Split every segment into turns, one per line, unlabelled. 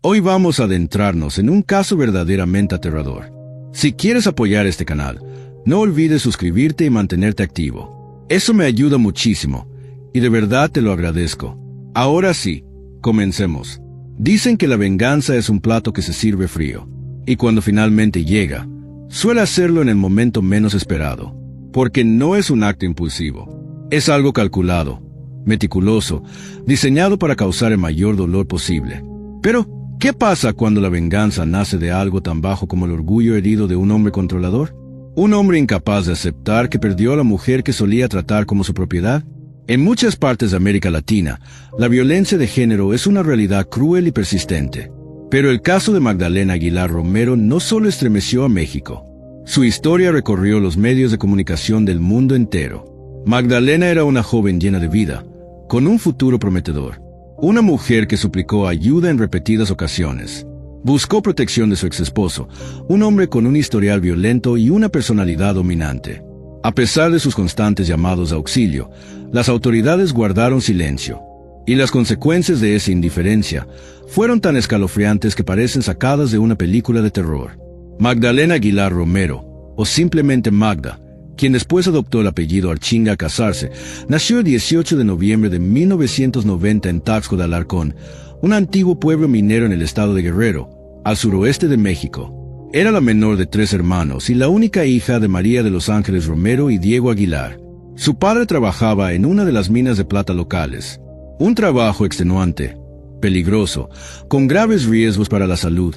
Hoy vamos a adentrarnos en un caso verdaderamente aterrador. Si quieres apoyar este canal, no olvides suscribirte y mantenerte activo. Eso me ayuda muchísimo, y de verdad te lo agradezco. Ahora sí, comencemos. Dicen que la venganza es un plato que se sirve frío, y cuando finalmente llega, suele hacerlo en el momento menos esperado, porque no es un acto impulsivo. Es algo calculado, meticuloso, diseñado para causar el mayor dolor posible. Pero, ¿qué pasa cuando la venganza nace de algo tan bajo como el orgullo herido de un hombre controlador? ¿Un hombre incapaz de aceptar que perdió a la mujer que solía tratar como su propiedad? En muchas partes de América Latina, la violencia de género es una realidad cruel y persistente. Pero el caso de Magdalena Aguilar Romero no solo estremeció a México. Su historia recorrió los medios de comunicación del mundo entero. Magdalena era una joven llena de vida, con un futuro prometedor. Una mujer que suplicó ayuda en repetidas ocasiones. Buscó protección de su exesposo, un hombre con un historial violento y una personalidad dominante. A pesar de sus constantes llamados a auxilio, las autoridades guardaron silencio. Y las consecuencias de esa indiferencia fueron tan escalofriantes que parecen sacadas de una película de terror. Magdalena Aguilar Romero, o simplemente Magda, quien después adoptó el apellido Archinga al casarse, nació el 18 de noviembre de 1990 en Taxco de Alarcón, un antiguo pueblo minero en el estado de Guerrero, al suroeste de México. Era la menor de 3 hermanos y la única hija de María de los Ángeles Romero y Diego Aguilar. Su padre trabajaba en una de las minas de plata locales. Un trabajo extenuante, peligroso, con graves riesgos para la salud,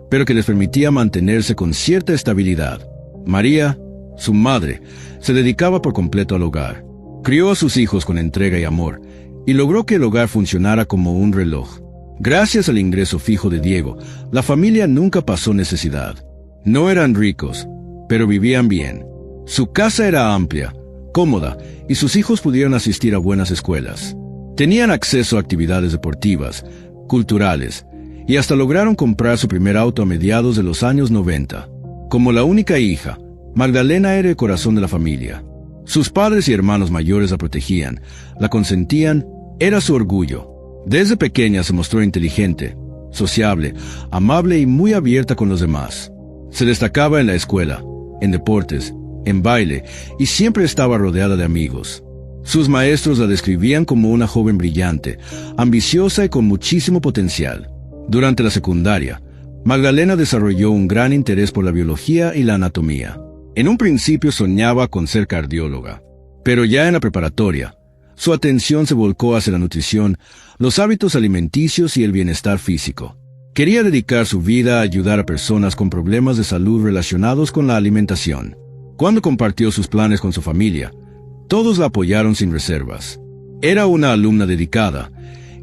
pero que les permitía mantenerse con cierta estabilidad. María, su madre, se dedicaba por completo al hogar. Crió a sus hijos con entrega y amor, y logró que el hogar funcionara como un reloj. Gracias al ingreso fijo de Diego, la familia nunca pasó necesidad. No eran ricos, pero vivían bien. Su casa era amplia, cómoda, y sus hijos pudieron asistir a buenas escuelas. Tenían acceso a actividades deportivas, culturales, y hasta lograron comprar su primer auto a mediados de los años 90. Como la única hija, Magdalena era el corazón de la familia. Sus padres y hermanos mayores la protegían, la consentían, era su orgullo. Desde pequeña se mostró inteligente, sociable, amable y muy abierta con los demás. Se destacaba en la escuela, en deportes, en baile, y siempre estaba rodeada de amigos. Sus maestros la describían como una joven brillante, ambiciosa y con muchísimo potencial. Durante la secundaria, Magdalena desarrolló un gran interés por la biología y la anatomía. En un principio soñaba con ser cardióloga, pero ya en la preparatoria, su atención se volcó hacia la nutrición, los hábitos alimenticios y el bienestar físico. Quería dedicar su vida a ayudar a personas con problemas de salud relacionados con la alimentación. Cuando compartió sus planes con su familia, todos la apoyaron sin reservas. Era una alumna dedicada,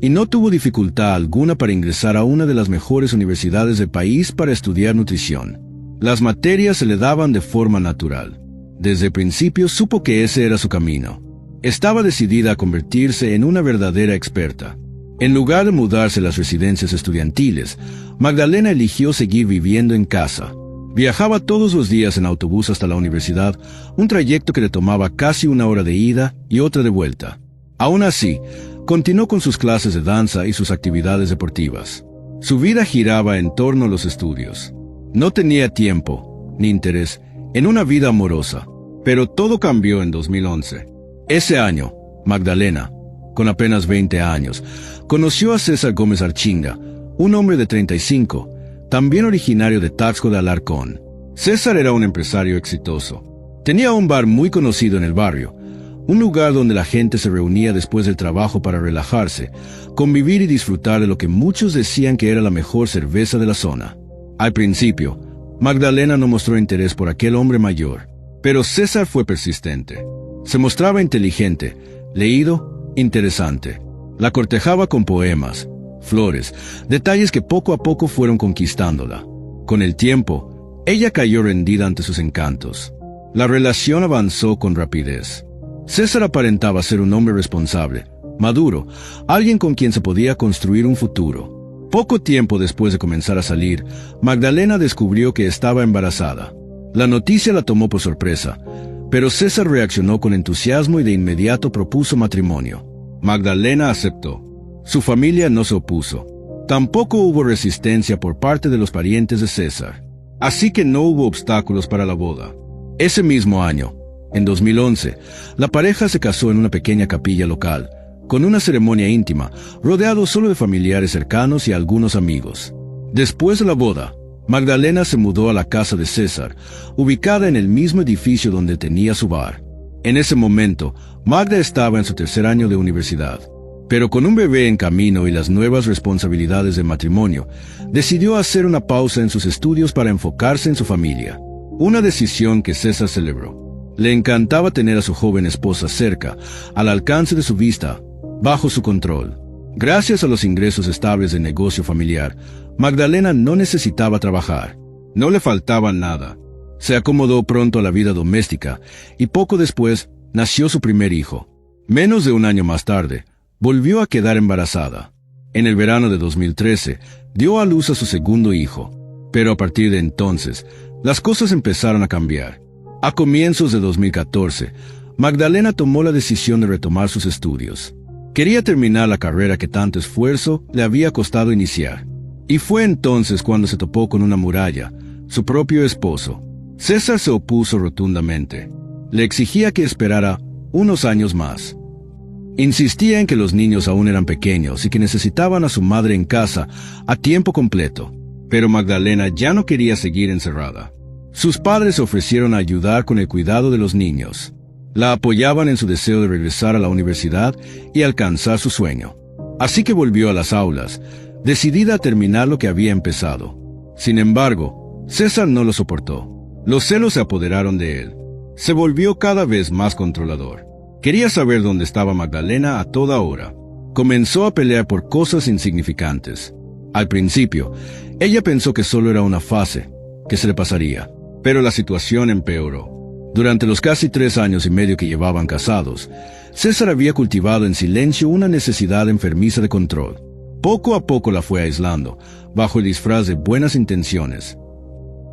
y no tuvo dificultad alguna para ingresar a una de las mejores universidades del país para estudiar nutrición. Las materias se le daban de forma natural. Desde el principio supo que ese era su camino. Estaba decidida a convertirse en una verdadera experta. En lugar de mudarse a las residencias estudiantiles, Magdalena eligió seguir viviendo en casa. Viajaba todos los días en autobús hasta la universidad, un trayecto que le tomaba casi 1 hora de ida y otra de vuelta. Aún así, continuó con sus clases de danza y sus actividades deportivas. Su vida giraba en torno a los estudios. No tenía tiempo, ni interés, en una vida amorosa, pero todo cambió en 2011. Ese año, Magdalena, con apenas 20 años, conoció a César Gómez Archinga, un hombre de 35, también originario de Taxco de Alarcón. César era un empresario exitoso. Tenía un bar muy conocido en el barrio, un lugar donde la gente se reunía después del trabajo para relajarse, convivir y disfrutar de lo que muchos decían que era la mejor cerveza de la zona. Al principio, Magdalena no mostró interés por aquel hombre mayor, pero César fue persistente. Se mostraba inteligente, leído, interesante. La cortejaba con poemas, flores, detalles que poco a poco fueron conquistándola. Con el tiempo, ella cayó rendida ante sus encantos. La relación avanzó con rapidez. César aparentaba ser un hombre responsable, maduro, alguien con quien se podía construir un futuro. Poco tiempo después de comenzar a salir, Magdalena descubrió que estaba embarazada. La noticia la tomó por sorpresa, pero César reaccionó con entusiasmo y de inmediato propuso matrimonio. Magdalena aceptó. Su familia no se opuso. Tampoco hubo resistencia por parte de los parientes de César, así que no hubo obstáculos para la boda. Ese mismo año, en 2011, la pareja se casó en una pequeña capilla local, con una ceremonia íntima, rodeado solo de familiares cercanos y algunos amigos. Después de la boda, Magdalena se mudó a la casa de César, ubicada en el mismo edificio donde tenía su bar. En ese momento, Magda estaba en su tercer año de universidad, pero con un bebé en camino y las nuevas responsabilidades del matrimonio, decidió hacer una pausa en sus estudios para enfocarse en su familia. Una decisión que César celebró. Le encantaba tener a su joven esposa cerca, al alcance de su vista, bajo su control. Gracias a los ingresos estables del negocio familiar, Magdalena no necesitaba trabajar. No le faltaba nada. Se acomodó pronto a la vida doméstica y poco después nació su primer hijo. Menos de un año más tarde, volvió a quedar embarazada. En el verano de 2013, dio a luz a su segundo hijo. Pero a partir de entonces, las cosas empezaron a cambiar. A comienzos de 2014, Magdalena tomó la decisión de retomar sus estudios. Quería terminar la carrera que tanto esfuerzo le había costado iniciar. Y fue entonces cuando se topó con una muralla, su propio esposo. César se opuso rotundamente. Le exigía que esperara unos años más. Insistía en que los niños aún eran pequeños y que necesitaban a su madre en casa a tiempo completo. Pero Magdalena ya no quería seguir encerrada. Sus padres ofrecieron ayudar con el cuidado de los niños. La apoyaban en su deseo de regresar a la universidad y alcanzar su sueño. Así que volvió a las aulas, decidida a terminar lo que había empezado. Sin embargo, César no lo soportó. Los celos se apoderaron de él. Se volvió cada vez más controlador. Quería saber dónde estaba Magdalena a toda hora. Comenzó a pelear por cosas insignificantes. Al principio, ella pensó que solo era una fase, que se le pasaría. Pero la situación empeoró. Durante los casi 3 años y medio que llevaban casados, César había cultivado en silencio una necesidad enfermiza de control. Poco a poco la fue aislando, bajo el disfraz de buenas intenciones.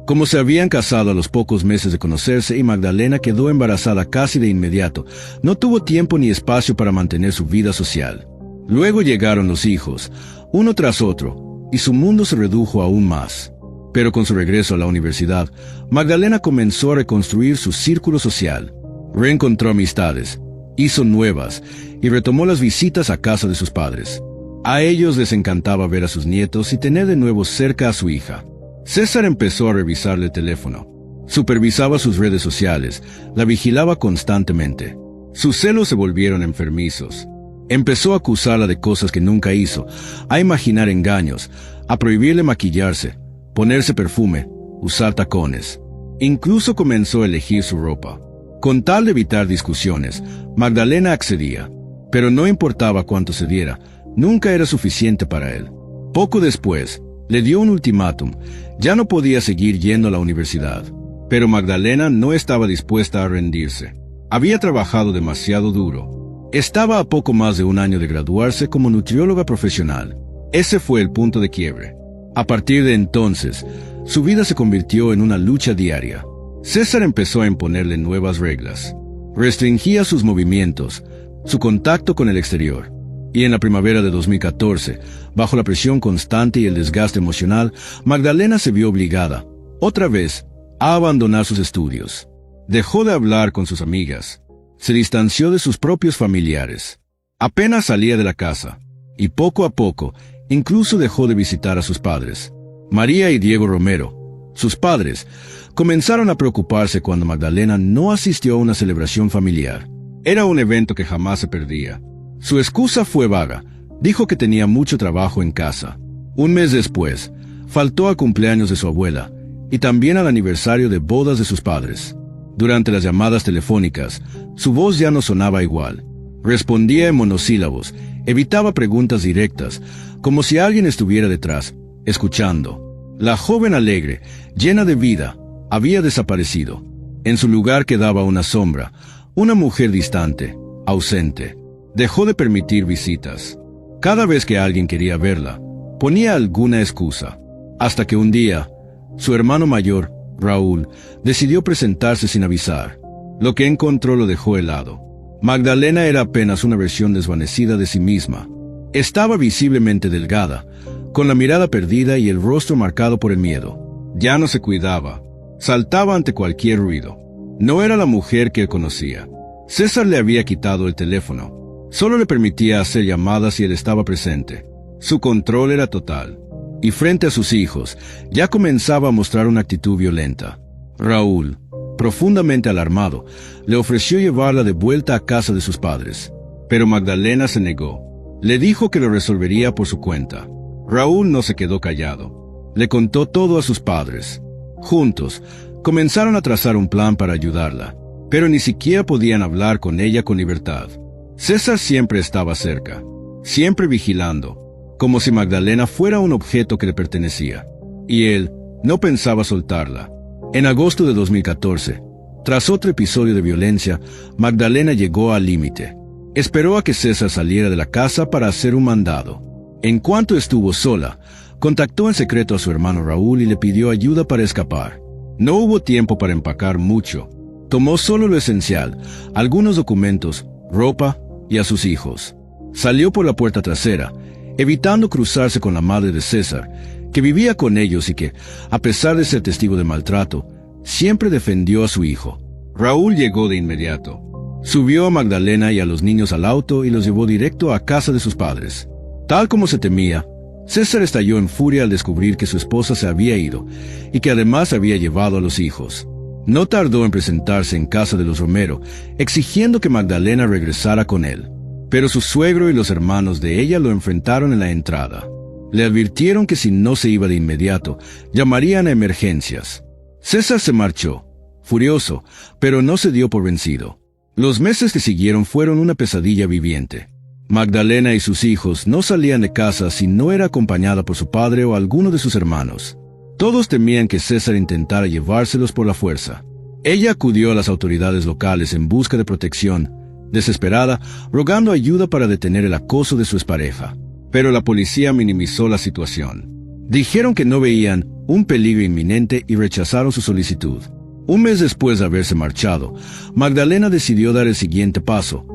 Como se habían casado a los pocos meses de conocerse y Magdalena quedó embarazada casi de inmediato, no tuvo tiempo ni espacio para mantener su vida social. Luego llegaron los hijos, uno tras otro, y su mundo se redujo aún más. Pero con su regreso a la universidad, Magdalena comenzó a reconstruir su círculo social. Reencontró amistades, hizo nuevas y retomó las visitas a casa de sus padres. A ellos les encantaba ver a sus nietos y tener de nuevo cerca a su hija. César empezó a revisarle el teléfono. Supervisaba sus redes sociales, la vigilaba constantemente. Sus celos se volvieron enfermizos. Empezó a acusarla de cosas que nunca hizo, a imaginar engaños, a prohibirle maquillarse, ponerse perfume, usar tacones. Incluso comenzó a elegir su ropa. Con tal de evitar discusiones, Magdalena accedía. Pero no importaba cuánto se diera, nunca era suficiente para él. Poco después, le dio un ultimátum. Ya no podía seguir yendo a la universidad. Pero Magdalena no estaba dispuesta a rendirse. Había trabajado demasiado duro. Estaba a poco más de un año de graduarse como nutrióloga profesional. Ese fue el punto de quiebre. A partir de entonces, su vida se convirtió en una lucha diaria. César empezó a imponerle nuevas reglas. Restringía sus movimientos, su contacto con el exterior. Y en la primavera de 2014, bajo la presión constante y el desgaste emocional, Magdalena se vio obligada, otra vez, a abandonar sus estudios. Dejó de hablar con sus amigas. Se distanció de sus propios familiares. Apenas salía de la casa. Y poco a poco, incluso dejó de visitar a sus padres. María y Diego Romero, sus padres, comenzaron a preocuparse cuando Magdalena no asistió a una celebración familiar. Era un evento que jamás se perdía. Su excusa fue vaga. Dijo que tenía mucho trabajo en casa. Un mes después, faltó al cumpleaños de su abuela y también al aniversario de bodas de sus padres. Durante las llamadas telefónicas, su voz ya no sonaba igual. Respondía en monosílabos, evitaba preguntas directas, como si alguien estuviera detrás, escuchando. La joven alegre, llena de vida, había desaparecido. En su lugar quedaba una sombra, una mujer distante, ausente. Dejó de permitir visitas. Cada vez que alguien quería verla, ponía alguna excusa. Hasta que un día, su hermano mayor, Raúl, decidió presentarse sin avisar. Lo que encontró lo dejó helado. Magdalena era apenas una versión desvanecida de sí misma. Estaba visiblemente delgada, con la mirada perdida y el rostro marcado por el miedo. Ya no se cuidaba. Saltaba ante cualquier ruido. No era la mujer que él conocía. César le había quitado el teléfono. Solo le permitía hacer llamadas si él estaba presente. Su control era total. Y frente a sus hijos, ya comenzaba a mostrar una actitud violenta. Raúl, profundamente alarmado, le ofreció llevarla de vuelta a casa de sus padres. Pero Magdalena se negó. Le dijo que lo resolvería por su cuenta. Raúl no se quedó callado. Le contó todo a sus padres. Juntos, comenzaron a trazar un plan para ayudarla, pero ni siquiera podían hablar con ella con libertad. César siempre estaba cerca, siempre vigilando, como si Magdalena fuera un objeto que le pertenecía. Y él no pensaba soltarla. En agosto de 2014, tras otro episodio de violencia, Magdalena llegó al límite. Esperó a que César saliera de la casa para hacer un mandado. En cuanto estuvo sola, contactó en secreto a su hermano Raúl y le pidió ayuda para escapar. No hubo tiempo para empacar mucho. Tomó solo lo esencial, algunos documentos, ropa y a sus hijos. Salió por la puerta trasera, evitando cruzarse con la madre de César, que vivía con ellos y que, a pesar de ser testigo de maltrato, siempre defendió a su hijo. Raúl llegó de inmediato. Subió a Magdalena y a los niños al auto y los llevó directo a casa de sus padres. Tal como se temía, César estalló en furia al descubrir que su esposa se había ido y que además había llevado a los hijos. No tardó en presentarse en casa de los Romero, exigiendo que Magdalena regresara con él. Pero su suegro y los hermanos de ella lo enfrentaron en la entrada. Le advirtieron que si no se iba de inmediato, llamarían a emergencias. César se marchó, furioso, pero no se dio por vencido. Los meses que siguieron fueron una pesadilla viviente. Magdalena y sus hijos no salían de casa si no era acompañada por su padre o alguno de sus hermanos. Todos temían que César intentara llevárselos por la fuerza. Ella acudió a las autoridades locales en busca de protección, desesperada, rogando ayuda para detener el acoso de su expareja. Pero la policía minimizó la situación. Dijeron que no veían un peligro inminente y rechazaron su solicitud. Un mes después de haberse marchado, Magdalena decidió dar el siguiente paso: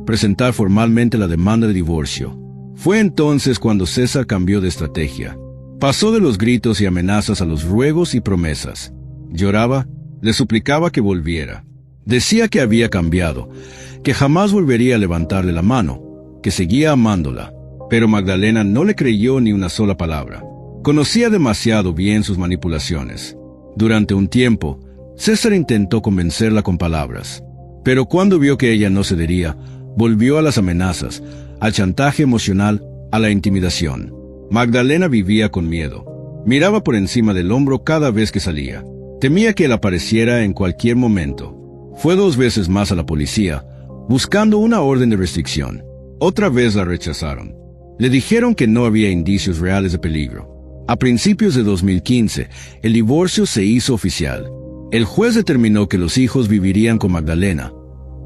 presentar formalmente la demanda de divorcio. Fue entonces cuando César cambió de estrategia. Pasó de los gritos y amenazas a los ruegos y promesas. Lloraba, le suplicaba que volviera. Decía que había cambiado, que jamás volvería a levantarle la mano, que seguía amándola. Pero Magdalena no le creyó ni una sola palabra. Conocía demasiado bien sus manipulaciones. Durante un tiempo, César intentó convencerla con palabras. Pero cuando vio que ella no cedería, volvió a las amenazas, al chantaje emocional, a la intimidación. Magdalena vivía con miedo. Miraba por encima del hombro cada vez que salía. Temía que él apareciera en cualquier momento. Fue 2 veces más a la policía, buscando una orden de restricción. Otra vez la rechazaron. Le dijeron que no había indicios reales de peligro. A principios de 2015, el divorcio se hizo oficial. El juez determinó que los hijos vivirían con Magdalena,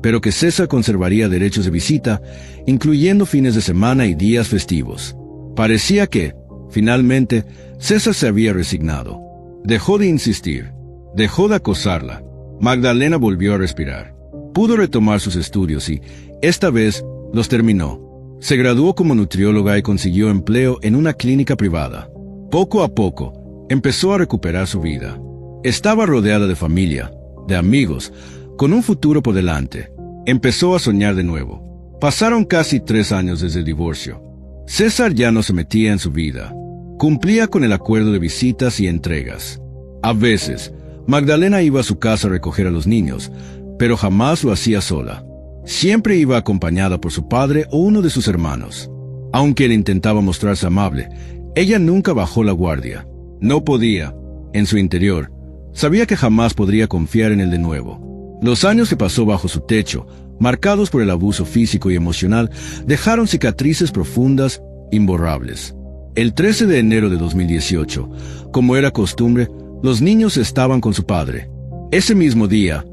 pero que César conservaría derechos de visita, incluyendo fines de semana y días festivos. Parecía que, finalmente, César se había resignado. Dejó de insistir, dejó de acosarla. Magdalena volvió a respirar. Pudo retomar sus estudios y, esta vez, los terminó. Se graduó como nutrióloga y consiguió empleo en una clínica privada. Poco a poco, empezó a recuperar su vida. Estaba rodeada de familia, de amigos, con un futuro por delante. Empezó a soñar de nuevo. Pasaron casi 3 años desde el divorcio. César ya no se metía en su vida. Cumplía con el acuerdo de visitas y entregas. A veces, Magdalena iba a su casa a recoger a los niños, pero jamás lo hacía sola. Siempre iba acompañada por su padre o uno de sus hermanos. Aunque él intentaba mostrarse amable, ella nunca bajó la guardia. No podía. En su interior, sabía que jamás podría confiar en él de nuevo. Los años que pasó bajo su techo, marcados por el abuso físico y emocional, dejaron cicatrices profundas, imborrables. El 13 de enero de 2018, como era costumbre, los niños estaban con su padre. Ese mismo día,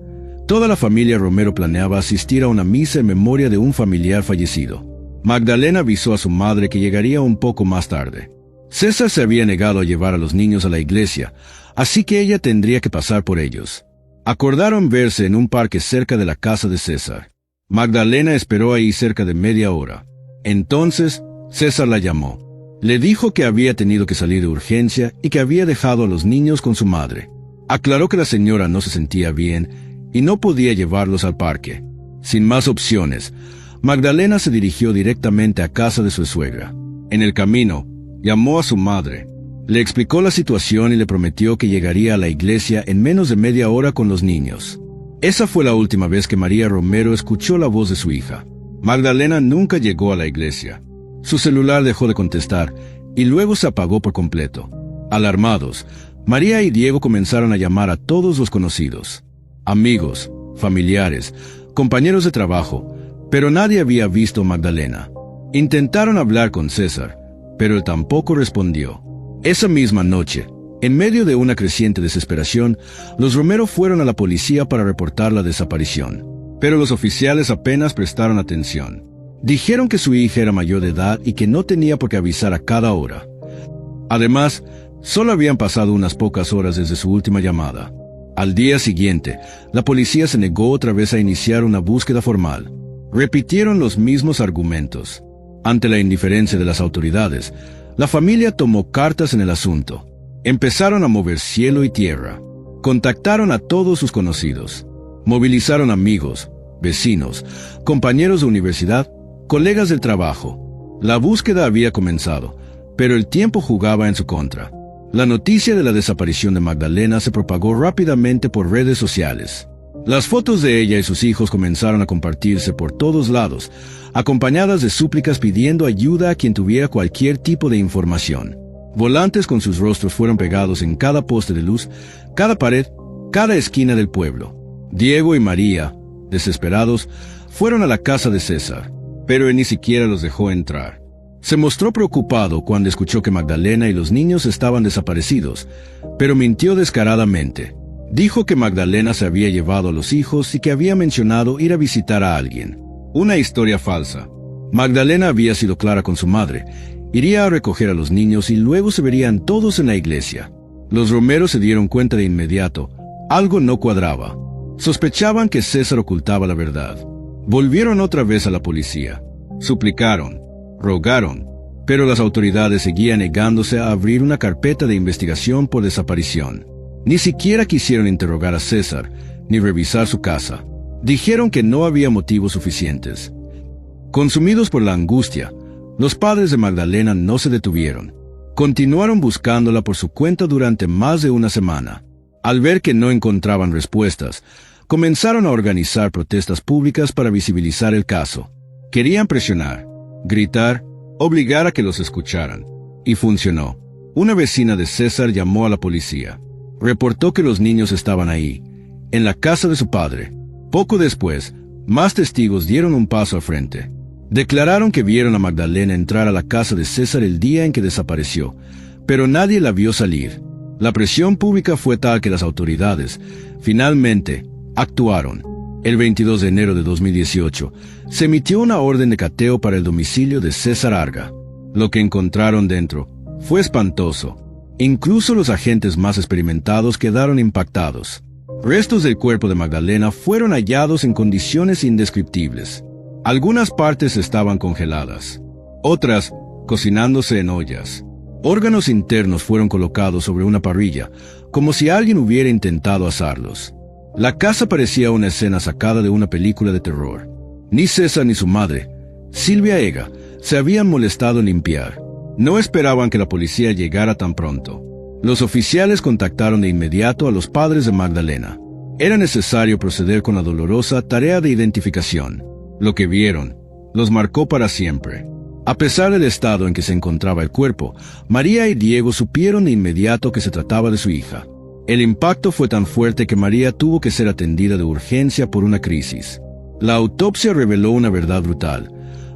toda la familia Romero planeaba asistir a una misa en memoria de un familiar fallecido. Magdalena avisó a su madre que llegaría un poco más tarde. César se había negado a llevar a los niños a la iglesia, así que ella tendría que pasar por ellos. Acordaron verse en un parque cerca de la casa de César. Magdalena esperó ahí cerca de media hora. Entonces, César la llamó. Le dijo que había tenido que salir de urgencia y que había dejado a los niños con su madre. Aclaró que la señora no se sentía bien y no podía llevarlos al parque. Sin más opciones, Magdalena se dirigió directamente a casa de su suegra. En el camino, llamó a su madre. Le explicó la situación y le prometió que llegaría a la iglesia en menos de media hora con los niños. Esa fue la última vez que María Romero escuchó la voz de su hija. Magdalena nunca llegó a la iglesia. Su celular dejó de contestar y luego se apagó por completo. Alarmados, María y Diego comenzaron a llamar a todos los conocidos, amigos, familiares, compañeros de trabajo, pero nadie había visto a Magdalena. Intentaron hablar con César, pero él tampoco respondió. Esa misma noche, en medio de una creciente desesperación, los Romero fueron a la policía para reportar la desaparición. Pero los oficiales apenas prestaron atención. Dijeron que su hija era mayor de edad y que no tenía por qué avisar a cada hora. Además, solo habían pasado unas pocas horas desde su última llamada. Al día siguiente, la policía se negó otra vez a iniciar una búsqueda formal. Repitieron los mismos argumentos. Ante la indiferencia de las autoridades, la familia tomó cartas en el asunto. Empezaron a mover cielo y tierra. Contactaron a todos sus conocidos. Movilizaron amigos, vecinos, compañeros de universidad, colegas del trabajo. La búsqueda había comenzado, pero el tiempo jugaba en su contra. La noticia de la desaparición de Magdalena se propagó rápidamente por redes sociales. Las fotos de ella y sus hijos comenzaron a compartirse por todos lados, acompañadas de súplicas pidiendo ayuda a quien tuviera cualquier tipo de información. Volantes con sus rostros fueron pegados en cada poste de luz, cada pared, cada esquina del pueblo. Diego y María, desesperados, fueron a la casa de César, pero él ni siquiera los dejó entrar. Se mostró preocupado cuando escuchó que Magdalena y los niños estaban desaparecidos, pero mintió descaradamente. Dijo que Magdalena se había llevado a los hijos y que había mencionado ir a visitar a alguien. Una historia falsa. Magdalena había sido clara con su madre. Iría a recoger a los niños y luego se verían todos en la iglesia. Los Romero se dieron cuenta de inmediato. Algo no cuadraba. Sospechaban que César ocultaba la verdad. Volvieron otra vez a la policía. Suplicaron, rogaron, pero las autoridades seguían negándose a abrir una carpeta de investigación por desaparición. Ni siquiera quisieron interrogar a César, ni revisar su casa. Dijeron que no había motivos suficientes. Consumidos por la angustia, los padres de Magdalena no se detuvieron. Continuaron buscándola por su cuenta durante más de una semana. Al ver que no encontraban respuestas, comenzaron a organizar protestas públicas para visibilizar el caso. Querían presionar, gritar, obligar a que los escucharan. Y funcionó. Una vecina de César llamó a la policía. Reportó que los niños estaban ahí, en la casa de su padre. Poco después, más testigos dieron un paso al frente. Declararon que vieron a Magdalena entrar a la casa de César el día en que desapareció, pero nadie la vio salir. La presión pública fue tal que las autoridades, finalmente, actuaron. El 22 de enero de 2018, se emitió una orden de cateo para el domicilio de César Arga. Lo que encontraron dentro fue espantoso. Incluso los agentes más experimentados quedaron impactados. Restos del cuerpo de Magdalena fueron hallados en condiciones indescriptibles. Algunas partes estaban congeladas, otras cocinándose en ollas. Órganos internos fueron colocados sobre una parrilla, como si alguien hubiera intentado asarlos. La casa parecía una escena sacada de una película de terror. Ni César ni su madre, Silvia Ega, se habían molestado en limpiar. No esperaban que la policía llegara tan pronto. Los oficiales contactaron de inmediato a los padres de Magdalena. Era necesario proceder con la dolorosa tarea de identificación. Lo que vieron los marcó para siempre. A pesar del estado en que se encontraba el cuerpo, María y Diego supieron de inmediato que se trataba de su hija. El impacto fue tan fuerte que María tuvo que ser atendida de urgencia por una crisis. La autopsia reveló una verdad brutal.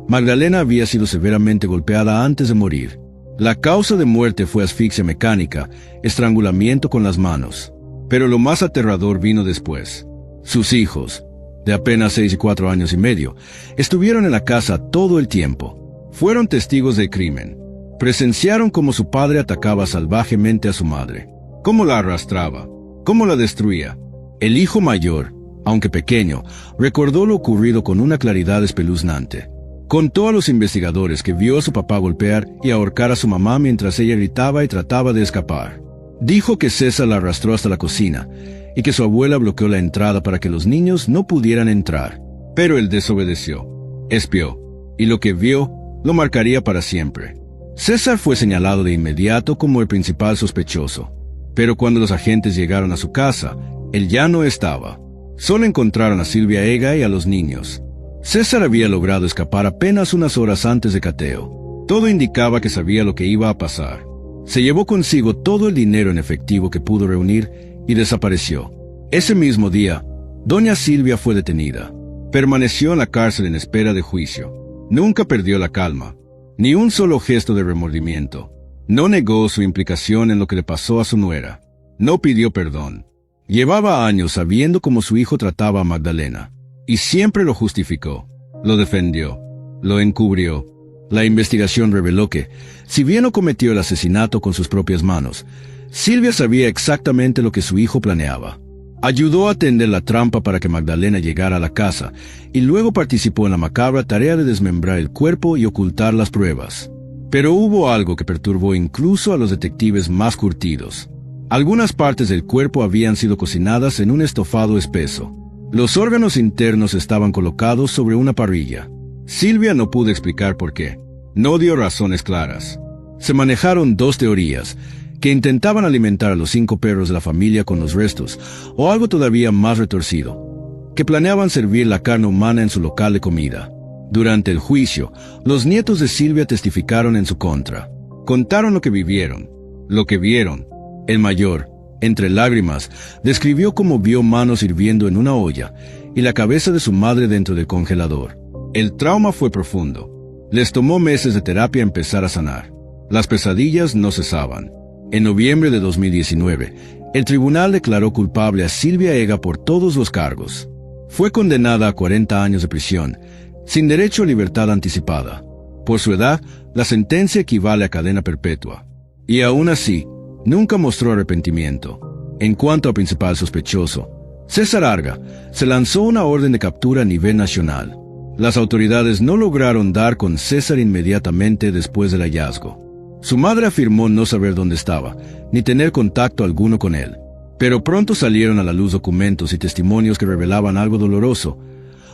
Magdalena había sido severamente golpeada antes de morir. La causa de muerte fue asfixia mecánica, estrangulamiento con las manos. Pero lo más aterrador vino después. Sus hijos, de apenas 6 y 4 años y medio, estuvieron en la casa todo el tiempo. Fueron testigos del crimen. Presenciaron cómo su padre atacaba salvajemente a su madre, cómo la arrastraba, cómo la destruía. El hijo mayor, aunque pequeño, recordó lo ocurrido con una claridad espeluznante. Contó a los investigadores que vio a su papá golpear y ahorcar a su mamá mientras ella gritaba y trataba de escapar. Dijo que César la arrastró hasta la cocina y que su abuela bloqueó la entrada para que los niños no pudieran entrar. Pero él desobedeció, espió, y lo que vio lo marcaría para siempre. César fue señalado de inmediato como el principal sospechoso, pero cuando los agentes llegaron a su casa, él ya no estaba. Solo encontraron a Silvia Ega y a los niños. César había logrado escapar apenas unas horas antes de cateo. Todo indicaba que sabía lo que iba a pasar. Se llevó consigo todo el dinero en efectivo que pudo reunir y desapareció. Ese mismo día, doña Silvia fue detenida. Permaneció en la cárcel en espera de juicio. Nunca perdió la calma, ni un solo gesto de remordimiento. No negó su implicación en lo que le pasó a su nuera. No pidió perdón. Llevaba años sabiendo cómo su hijo trataba a Magdalena, y siempre lo justificó, lo defendió, lo encubrió. La investigación reveló que, si bien no cometió el asesinato con sus propias manos, Silvia sabía exactamente lo que su hijo planeaba. Ayudó a tender la trampa para que Magdalena llegara a la casa, y luego participó en la macabra tarea de desmembrar el cuerpo y ocultar las pruebas. Pero hubo algo que perturbó incluso a los detectives más curtidos. Algunas partes del cuerpo habían sido cocinadas en un estofado espeso. Los órganos internos estaban colocados sobre una parrilla. Silvia no pudo explicar por qué. No dio razones claras. Se manejaron dos teorías, que intentaban alimentar a los 5 perros de la familia con los restos, o algo todavía más retorcido, que planeaban servir la carne humana en su local de comida. Durante el juicio, los nietos de Silvia testificaron en su contra. Contaron lo que vivieron, lo que vieron. El mayor, entre lágrimas, describió cómo vio manos hirviendo en una olla y la cabeza de su madre dentro del congelador. El trauma fue profundo. Les tomó meses de terapia empezar a sanar. Las pesadillas no cesaban. En noviembre de 2019, el tribunal declaró culpable a Silvia Ega por todos los cargos. Fue condenada a 40 años de prisión, sin derecho a libertad anticipada. Por su edad, la sentencia equivale a cadena perpetua. Y aún así, nunca mostró arrepentimiento. En cuanto al principal sospechoso, César Arga, se lanzó una orden de captura a nivel nacional. Las autoridades no lograron dar con César inmediatamente después del hallazgo. Su madre afirmó no saber dónde estaba, ni tener contacto alguno con él. Pero pronto salieron a la luz documentos y testimonios que revelaban algo doloroso.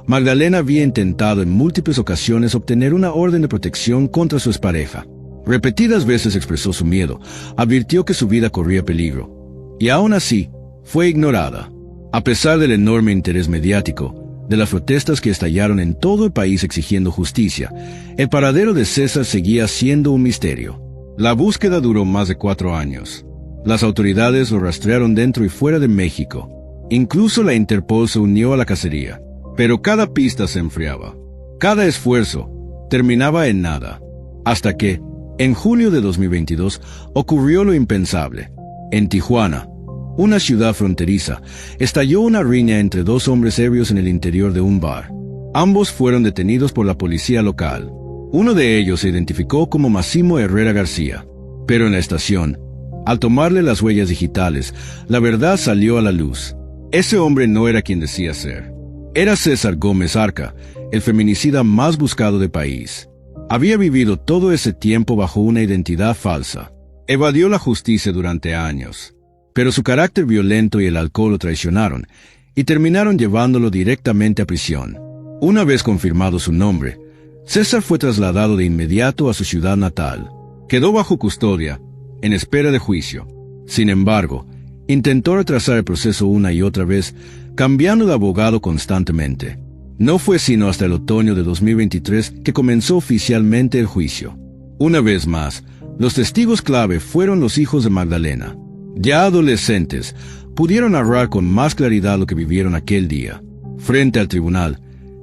Magdalena había intentado en múltiples ocasiones obtener una orden de protección contra su expareja. Repetidas veces expresó su miedo, advirtió que su vida corría peligro, y aún así, fue ignorada. A pesar del enorme interés mediático, de las protestas que estallaron en todo el país exigiendo justicia, el paradero de César seguía siendo un misterio. La búsqueda duró más de 4 años. Las autoridades lo rastrearon dentro y fuera de México. Incluso la Interpol se unió a la cacería. Pero cada pista se enfriaba. Cada esfuerzo terminaba en nada. Hasta que, en julio de 2022, ocurrió lo impensable. En Tijuana, una ciudad fronteriza, estalló una riña entre 2 hombres ebrios en el interior de un bar. Ambos fueron detenidos por la policía local. Uno de ellos se identificó como Máximo Herrera García. Pero en la estación, al tomarle las huellas digitales, la verdad salió a la luz. Ese hombre no era quien decía ser. Era César Gómez Arca, el feminicida más buscado del país. Había vivido todo ese tiempo bajo una identidad falsa. Evadió la justicia durante años. Pero su carácter violento y el alcohol lo traicionaron, y terminaron llevándolo directamente a prisión. Una vez confirmado su nombre, César fue trasladado de inmediato a su ciudad natal. Quedó bajo custodia, en espera de juicio. Sin embargo, intentó retrasar el proceso una y otra vez, cambiando de abogado constantemente. No fue sino hasta el otoño de 2023 que comenzó oficialmente el juicio. Una vez más, los testigos clave fueron los hijos de Magdalena. Ya adolescentes, pudieron narrar con más claridad lo que vivieron aquel día. Frente al tribunal,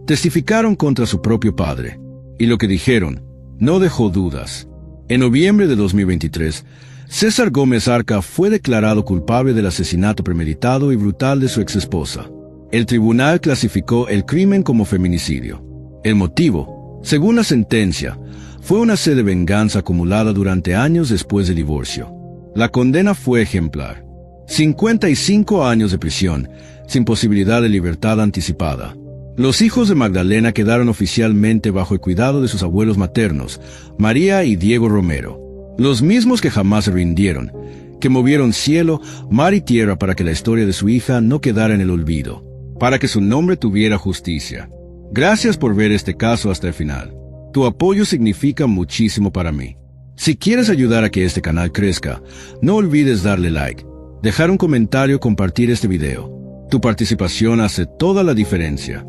testificaron contra su propio padre, y lo que dijeron no dejó dudas. En noviembre de 2023, César Gómez Arca fue declarado culpable del asesinato premeditado y brutal de su exesposa. El tribunal clasificó el crimen como feminicidio. El motivo, según la sentencia, fue una sed de venganza acumulada durante años después del divorcio. La condena fue ejemplar. 55 años de prisión, sin posibilidad de libertad anticipada. Los hijos de Magdalena quedaron oficialmente bajo el cuidado de sus abuelos maternos, María y Diego Romero, los mismos que jamás se rindieron, que movieron cielo, mar y tierra para que la historia de su hija no quedara en el olvido, para que su nombre tuviera justicia. Gracias por ver este caso hasta el final. Tu apoyo significa muchísimo para mí. Si quieres ayudar a que este canal crezca, no olvides darle like, dejar un comentario o compartir este video. Tu participación hace toda la diferencia.